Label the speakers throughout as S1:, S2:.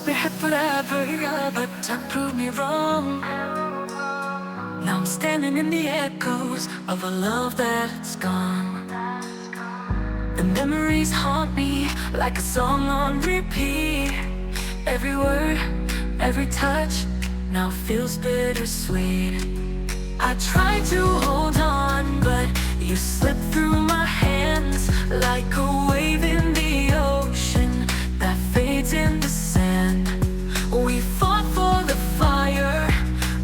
S1: be here forever, yeah, but time proved me wrong. Now I'm standing in the echoes of a love that's gone. The memories haunt me like a song on repeat. Every word, every touch now feels bittersweet. I tried to hold on, but you slipped through my hands like a wave in the ocean that fades in the sand. We fought for the fire,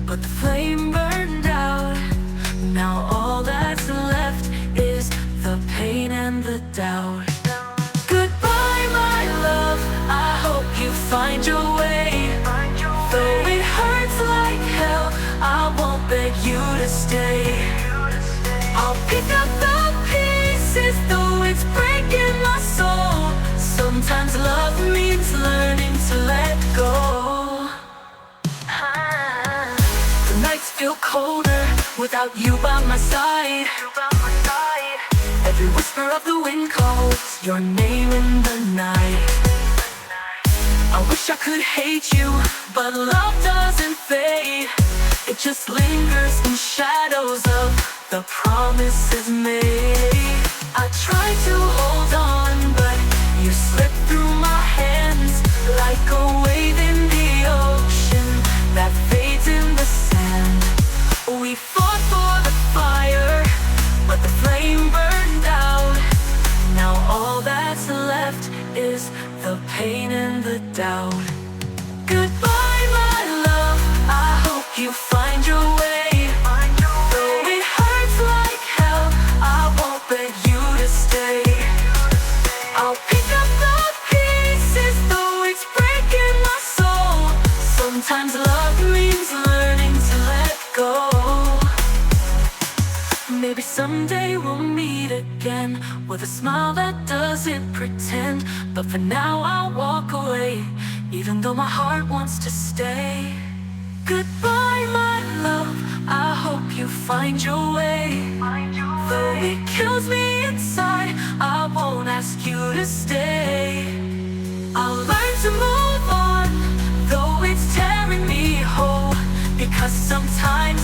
S1: but the flame burned out. Now all that's left is the pain and the doubt. Goodbye, my love, I hope you find your way. Though it hurts like hell, I won't beg you to stay. I'll pick up the pieces, though it's breaking my soul. Sometimes love means learning to let go. The nights feel colder without you by my side. Every whisper of the wind calls your name in the night. I wish I could hate you, but love doesn't fade. It just lingers in shadows of the promises made. I try to hold on, but you slip through my hands like a wave in the ocean that fades in the sand. We fought for the fire, but the flame burned out. Now all that's left is the pain and the doubt. Goodbye, my love, I hope you find your way. Though it hurts like hell, I won't beg you to stay. I'll pick up the pieces, though it's breaking my soul. Sometimes love means learning to let go. Maybe someday we'll meet again with a smile that doesn't pretend. But for now I'll walk away, even though my heart wants to stay. Goodbye, my love, I hope you find your way. Though it kills me inside, I won't ask you to stay. I'll learn to move on, though it's tearing me whole. Because sometimes